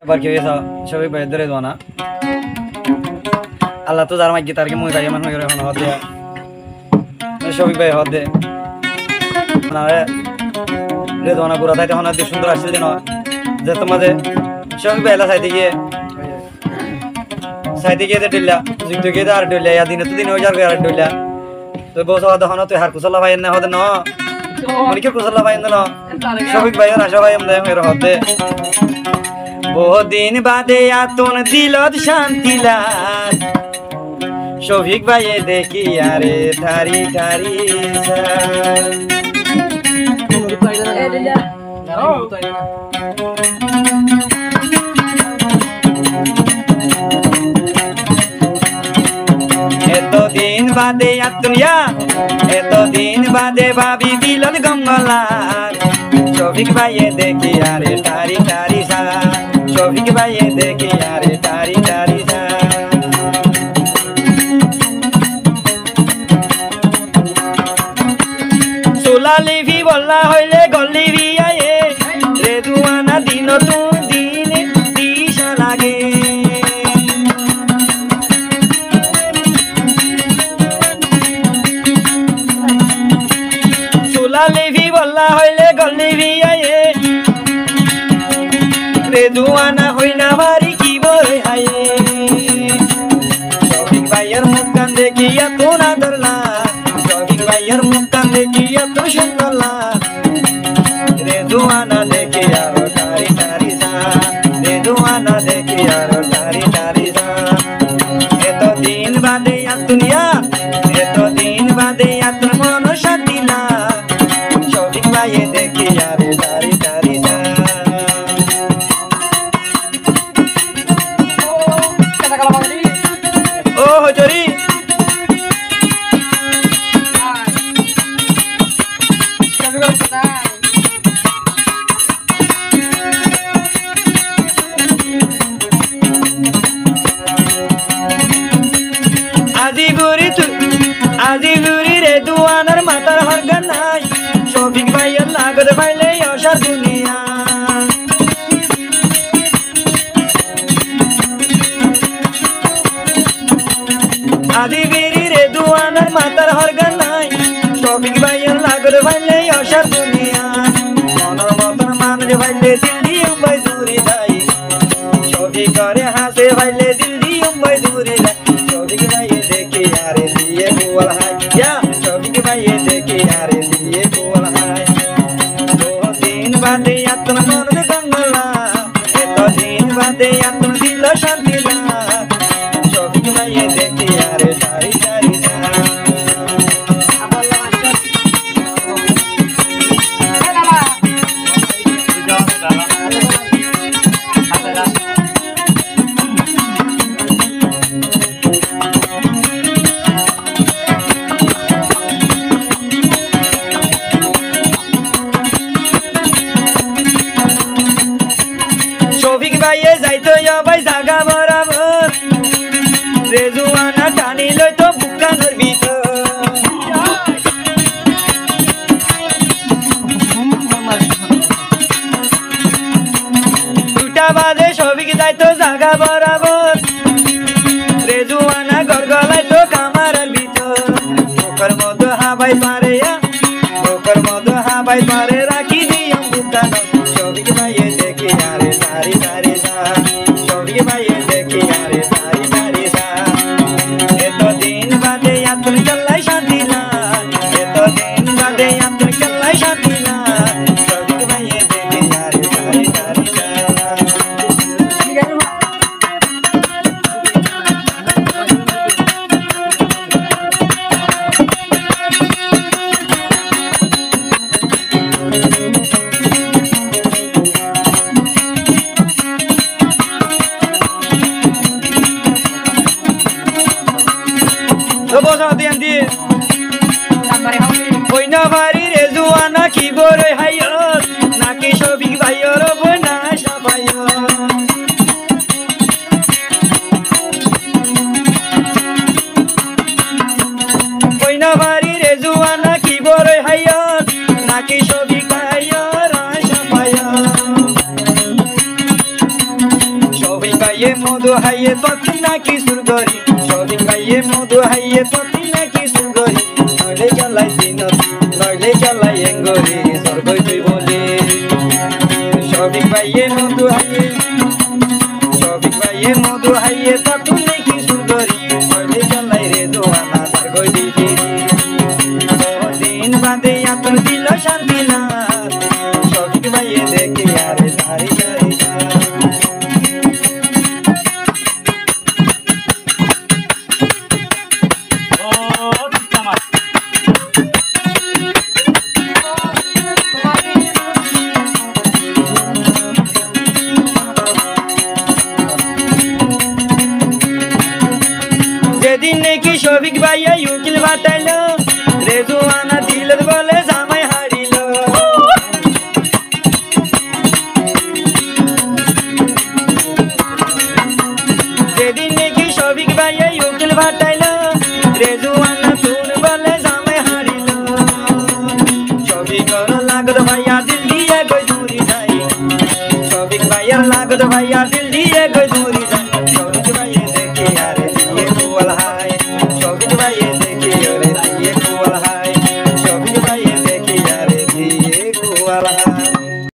এবার কি হয়েছে সবাই ভাই ধরে দেওয়া না আল্লাহ তো যার মাইকে তার কি মই যাই এমন হয়ে এখন হদ দেয়া সবাই ভাই হদ দে না রে দেওয়া না পুরা তাই তখন আর সুন্দর আসছে যেন যে তোমাদের সবাই ভাই এলা সাইতে গিয়ে ডিল্লা যুদ্ধ গিয়ে আর ডিল্লা ইয়া দিনে তো দিন হয়ে যাবে আর ডিল্লা তো বউ সব তখন তুই হার কুশলা ভাই না হদে ন মানে কি কুশলা ভাই না সবাই ভাই আর সবাই এমন হদ দে বহুদিন বাদে আতন দিলত শান্তি লাল শফিক ভাইয়ে দেখি আরে ধারি ধারি এতদিন বাদে আতুনিয়া এতদিন বাদে ভাবি দিলত গঙ্গলার শফিক ভাইয়ে দেখি আরে ধারি ধারি সা শফিক ভাইয়ে দেখি আরে ধারি ধারি সা লিভি বল্লা হইলে গল্লিবি আয়ে রে দুয়ানা দিন তু দিন দিশা লাগে চুলা লিভি বল্লা হইলে গল্লিবি আয়ে রে দুয়ানা হই না বাড়ি কি বই আয়ে শফিক ভাইয়ের মুখ কান দেখিয়া তো না ধরলা শফিক ভাইয়ের মুখ কান দেখিয়া তো সুন্দর রে দুয়ানা দেখে আরো তারি তারি যা রে দুয়ানা দেখে আরো তারি তারি যা এতদিন বাদে আতুনিয়া এতদিন বাদে আতুর মন শান্তিলা শফিক ভাইয়ে দেখে আরে তারি তারি যা ও হজরি আজি বুড়ি রে দুয়ানার মাথার হরগান নাই শফিক ভাইয়ের লাগত ভাইলে অসার দুনিয়া আজি বুড়ি রে দুয়ানার মাথার হরগান নাই শফিক ভাইয়ের লাগত ভাইলে অসার দুনিয়া মনের মতন মানুষ ভাইলে দিল্লি মুম্বাই দূরে যাই শফিক করে হাসে ভাইলে দিল্লি মুম্বাই দূরে যায় শফিক ভাইয়ে দেখে আরে দিয়ে গোল হাই শফিক ভাইয়ে দেখে আরে দিয়ে গোল হাই বহুদিন বাদে আত্ম মন গঙ্গলা এতদিন বাদে আত্ম দিল শান্তি লা শফিক ভাইয়ে দেখে আরে তারি তারি শফিক ভাইয়ে যাইতো ভাই জাগা বরাবর রেজুয়ানা টানি লইতো বুকানোর ভিতর দুটা বাজে শফিক যাইতো জাগা বরাবর রেজুয়ানা গড়গলাইতো কামারের ভিতর ওকর মতো হাবাই পারে ওকর মতো হাবাই পারে রাখি দিয়াম বুকানো শফিক ভাইয়ে দেখে আরে তারি তারি যা শফিক ভাইয়ে দেখে আরে তারি তারি যা এতদিন বাদে আতুর চল্লাই শান্তি না এতদিন বাদে আতুর চল্লাই শান্তি না শফিক ভাইয়ে দেখে আরে তারি তারি যা শফিক ভাইয়ে মধু হাইয়ে ততি নাকি সুর করি শফিক ভাইয়ে মধু হাইয়ে ততি নাকি সুর করি নইলে চালাই দিনতি নইলে চালাই এঙ্গরি স্বর্গই তুই বলে শফিক ভাইয়ে মধু হাইয়ে ততি নাকি সুর করি নইলে চালাই রে দোয়ানা স্বর্গই দিবি দিন বাদে আতর দিল শান্তি না শফিক ভাইয়ে দেখে আরে ধারি ধারি যেদিন নাকি শফিক ভাইয়া উকিল বাটাইলো রেজওয়ানা দিলত বলে জামাই হারিল যেদিন নাকি শফিক ভাইয়া উকিল বাটাইলো রেজওয়ানা তুল বলে জামাই হারিল শফিক লাগত ভাইয়া দিল দিয়ে গই দূরি যাই শফিক ভাইয়া লাগত ভাইয়া দিল দিয়ে গই